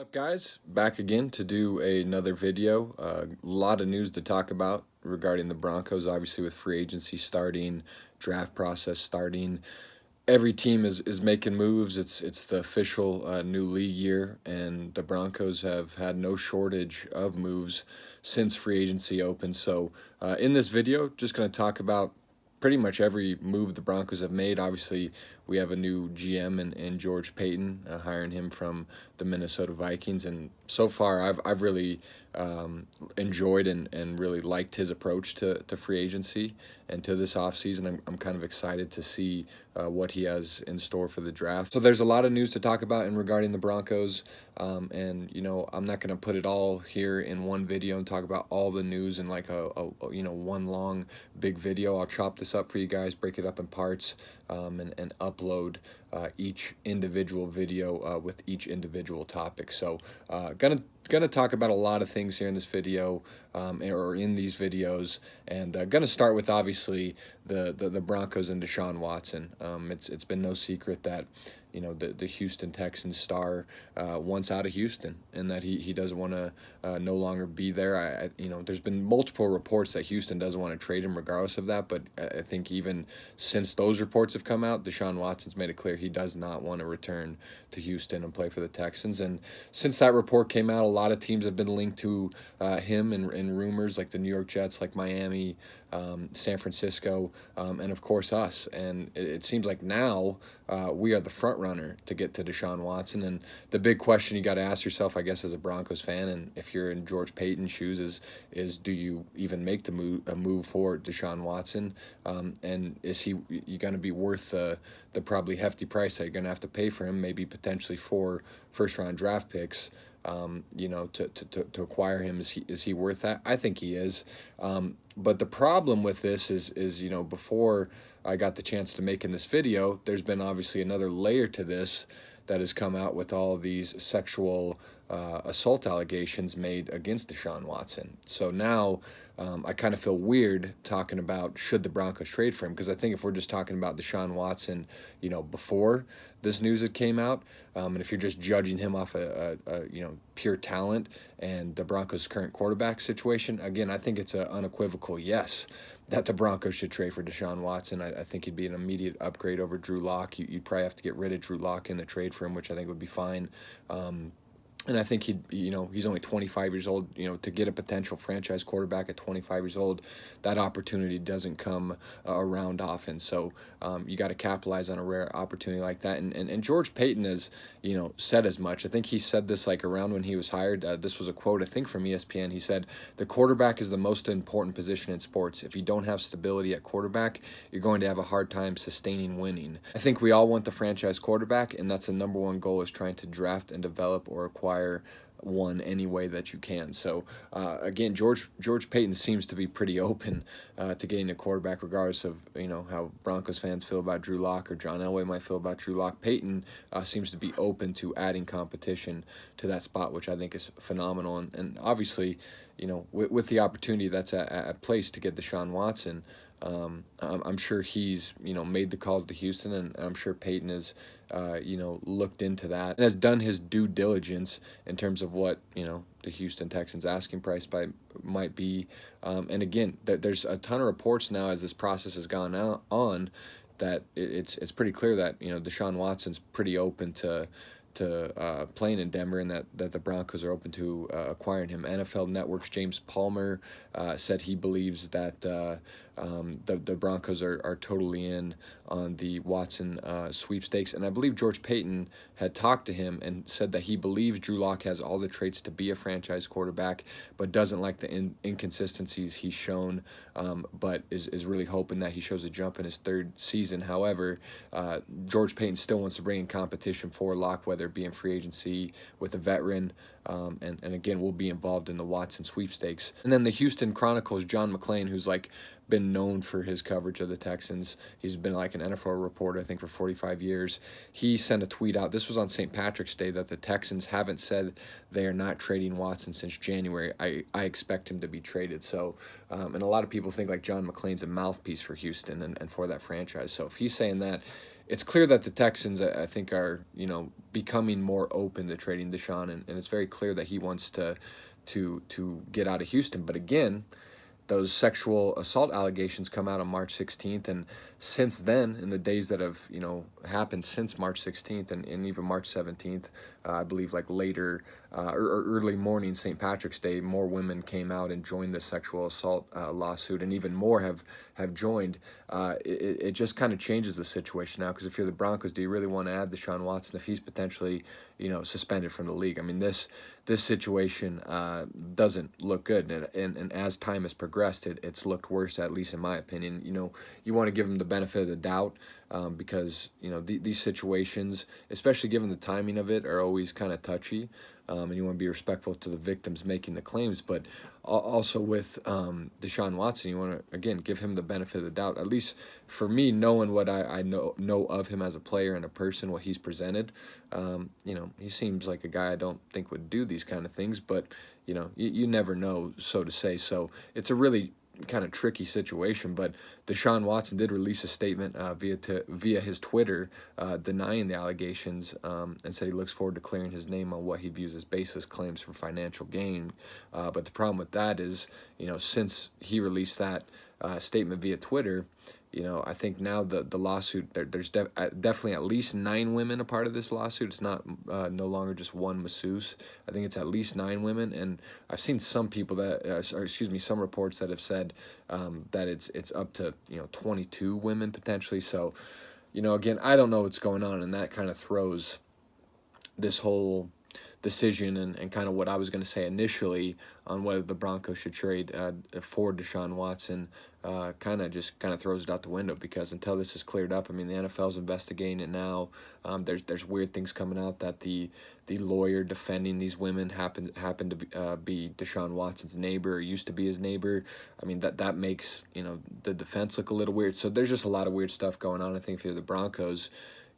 What's up, guys? Back again to do another video. A lot of news to talk about regarding the Broncos, obviously with free agency starting, draft process starting. Every team is making moves. It's the official new league year, and the Broncos have had no shortage of moves since free agency opened. So in this video, just going to talk about pretty much every move the Broncos have made. Obviously, we have a new GM in George Paton, hiring him from the Minnesota Vikings, and so far I've really enjoyed and really liked his approach to free agency and to this offseason. I'm kind of excited to see what he has in store for the draft. So there's a lot of news to talk about in regarding the Broncos, and I'm not going to put it all here in one video and talk about all the news in like a one long big video. I'll chop this up for you guys, break it up in parts, and upload each individual video with each individual topic. So gonna talk about a lot of things here in this video, or in these videos, and gonna start with obviously the Broncos and Deshaun Watson. It's been no secret that the Houston Texans star wants out of Houston, and that he doesn't want to no longer be there. There's been multiple reports that Houston doesn't want to trade him regardless of that, but I think even since those reports have come out, Deshaun Watson's made it clear he does not want to return to Houston and play for the Texans. And since that report came out, a lot of teams have been linked to him in rumors, like the New York Jets, like Miami, San Francisco, and of course us. And it seems like now we are the front runner to get to Deshaun Watson. And the big question you got to ask yourself, I guess, as a Broncos fan, and if you're in George Paton's shoes, is do you even make a move for Deshaun Watson? And is he going to be worth the probably hefty price that you're going to have to pay for him, maybe potentially 4 first-round draft picks? To acquire him, is he worth that? I think he is. But the problem with this is before I got the chance to make in this video, there's been obviously another layer to this that has come out with all of these sexual assault allegations made against Deshaun Watson. So now I kind of feel weird talking about should the Broncos trade for him, because I think if we're just talking about Deshaun Watson, before this news had came out, and if you're just judging him off a pure talent and the Broncos' current quarterback situation, again, I think it's an unequivocal yes that the Broncos should trade for Deshaun Watson. I think he'd be an immediate upgrade over Drew Lock. You'd probably have to get rid of Drew Lock in the trade for him, which I think would be fine. And I think he's only 25 years old. To get a potential franchise quarterback at 25 years old, that opportunity doesn't come around often. So you got to capitalize on a rare opportunity like that. And George Paton has, said as much. I think he said this like around when he was hired. This was a quote, I think, from ESPN. He said, "The quarterback is the most important position in sports. If you don't have stability at quarterback, you're going to have a hard time sustaining winning." I think we all want the franchise quarterback, and that's the number one goal, is trying to draft and develop or acquire one any way that you can. So again, George Paton seems to be pretty open to getting a quarterback, regardless of how Broncos fans feel about Drew Lock or John Elway might feel about Drew Lock. Paton seems to be open to adding competition to that spot, which I think is phenomenal. And obviously, with the opportunity that's at place to get Deshaun Watson, I'm sure he's made the calls to Houston, and I'm sure Paton has looked into that and has done his due diligence in terms of what the Houston Texans asking price might be. And again, there's a ton of reports now as this process has gone on that it's pretty clear that Deshaun Watson's pretty open to playing in Denver, and that the Broncos are open to acquiring him. NFL Network's James Palmer said he believes that the Broncos are totally in on the Watson sweepstakes. And I believe George Paton had talked to him and said that he believes Drew Lock has all the traits to be a franchise quarterback, but doesn't like the inconsistencies he's shown, but is really hoping that he shows a jump in his 3rd season. However, George Paton still wants to bring in competition for Lock, whether it be in free agency with a veteran, and again, will be involved in the Watson sweepstakes. And then the Houston Chronicle's John McClain, who's been known for his coverage of the Texans. He's been like an NFL reporter, I think, for 45 years. He sent a tweet out. This was on St. Patrick's Day, that the Texans haven't said they are not trading Watson since January. I expect him to be traded. So, and a lot of people think like John McClain's a mouthpiece for Houston and for that franchise. So if he's saying that, it's clear that the Texans, I think, are becoming more open to trading Deshaun, and it's very clear that he wants to get out of Houston. But again, those sexual assault allegations come out on March 16th, and since then, in the days that have happened since March 16th and even March 17th, I believe like later or early morning St. Patrick's Day, more women came out and joined the sexual assault lawsuit, and even more have joined. It just kind of changes the situation now, because if you're the Broncos, do you really want to add Deshaun Watson if he's potentially suspended from the league? I mean, this situation doesn't look good, and as time has progressed, it's looked worse, at least in my opinion. You want to give him the benefit of the doubt, because these situations, especially given the timing of it, are always kind of touchy, and you want to be respectful to the victims making the claims. But also with Deshaun Watson, you want to again give him the benefit of the doubt. At least for me, knowing what I know of him as a player and a person, what he's presented, he seems like a guy I don't think would do these kind of things. But you never know, so to say. So it's a really kind of tricky situation. But Deshaun Watson did release a statement via his Twitter, denying the allegations, and said he looks forward to clearing his name on what he views as baseless claims for financial gain. But the problem with that is, since he released that statement via Twitter, I think now the lawsuit, there's definitely at least 9 women a part of this lawsuit. It's not no longer just one masseuse. I think it's at least 9 women, and I've seen some people some reports that have said that it's up to 22 women potentially. So, again, I don't know what's going on, and that kind of throws this whole decision and kind of what I was going to say initially on whether the Broncos should trade for Deshaun Watson, kind of throws it out the window, because until this is cleared up, I mean, the NFL's investigating it now. There's weird things coming out that the lawyer defending these women happened to be Deshaun Watson's neighbor, or used to be his neighbor. I mean, that makes the defense look a little weird. So there's just a lot of weird stuff going on. I think if you're the Broncos,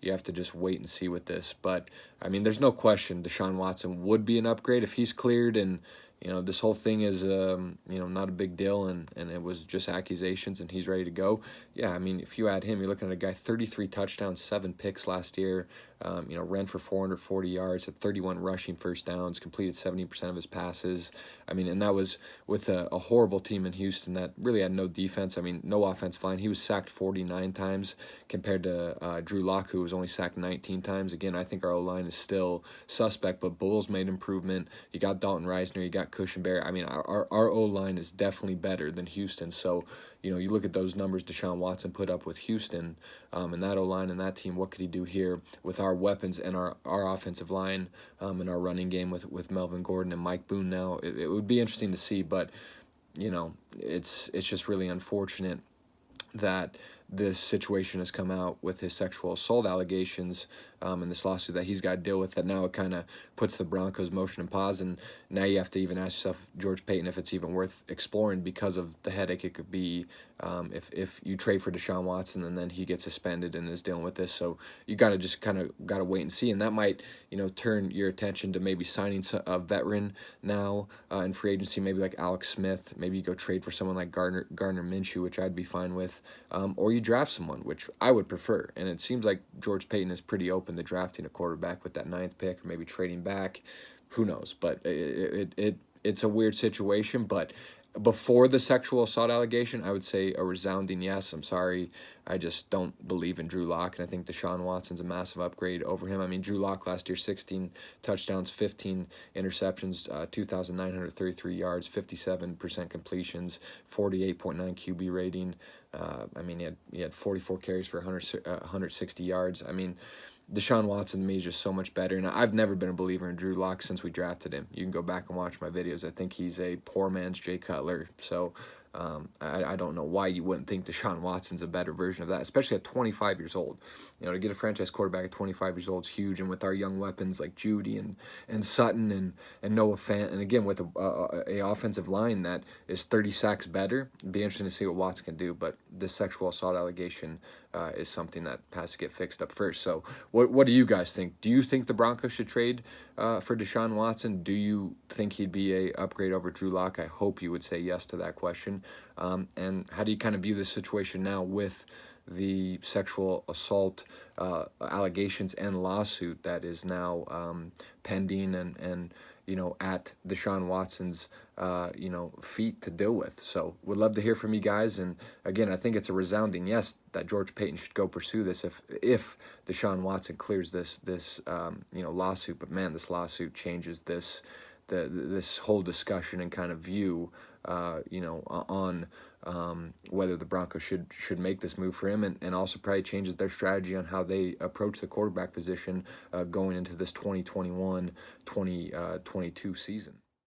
you have to just wait and see with this. But, I mean, there's no question Deshaun Watson would be an upgrade if he's cleared, and, this whole thing is, not a big deal, and it was just accusations, and he's ready to go. Yeah, I mean, if you add him, you're looking at a guy, 33 touchdowns, 7 picks last year, ran for 440 yards, had 31 rushing first downs, completed 70% of his passes. I mean, and that was with a horrible team in Houston that really had no defense. I mean, no offensive line. He was sacked 49 times compared to Drew Lock, who was only sacked 19 times. Again, I think our O-line is still suspect, but Bulls made improvement. You got Dalton Reisner, you got Cushenberry. I mean, our O-line is definitely better than Houston. So, you look at those numbers Deshaun Watson put up with Houston, and that O-line and that team, what could he do here with our weapons and our offensive line, and our running game with Melvin Gordon and Mike Boone now? It would be interesting to see, but, it's just really unfortunate that this situation has come out with his sexual assault allegations, and this lawsuit that he's got to deal with, that now it kind of puts the Broncos motion in pause, and now you have to even ask yourself, George Payton, if it's even worth exploring, because of the headache it could be if you trade for Deshaun Watson and then he gets suspended and is dealing with this. So you got to wait and see, and that might turn your attention to maybe signing a veteran now in free agency, maybe like Alex Smith. Maybe you go trade for someone like Gardner Minshew, which I'd be fine with, or you draft someone, which I would prefer. And it seems like George Payton is pretty open to drafting a quarterback with that 9th pick, or maybe trading back. Who knows? But it's a weird situation. But before the sexual assault allegation, I would say a resounding yes. I'm sorry, I just don't believe in Drew Lock, and I think Deshaun Watson's a massive upgrade over him. I mean, Drew Lock last year, 16 touchdowns, 15 interceptions, 2,933 yards, 57% completions, 48.9 QB rating. I mean, he had 44 carries for 160 yards. I mean, Deshaun Watson to me is just so much better, and I've never been a believer in Drew Lock since we drafted him. You can go back and watch my videos. I think he's a poor man's Jay Cutler. So I don't know why you wouldn't think Deshaun Watson's a better version of that, especially at 25 years old. To get a franchise quarterback at 25 years old is huge, and with our young weapons like Judy and Sutton and Noah Fant, and again with a offensive line that is 30 sacks better, it'd be interesting to see what Watson can do. But this sexual assault allegation is something that has to get fixed up first. So what do you guys think? Do you think the Broncos should trade for Deshaun Watson? Do you think he'd be a upgrade over Drew Lock? I hope you would say yes to that question. And how do you kind of view this situation now with the sexual assault allegations and lawsuit that is now pending and at Deshaun Watson's feet to deal with. So would love to hear from you guys. And again, I think it's a resounding yes that George Paton should go pursue this if Deshaun Watson clears this lawsuit. But man, this lawsuit changes this whole discussion and kind of view on whether the Broncos should make this move for him, and also probably changes their strategy on how they approach the quarterback position going into this 2021-2022 season.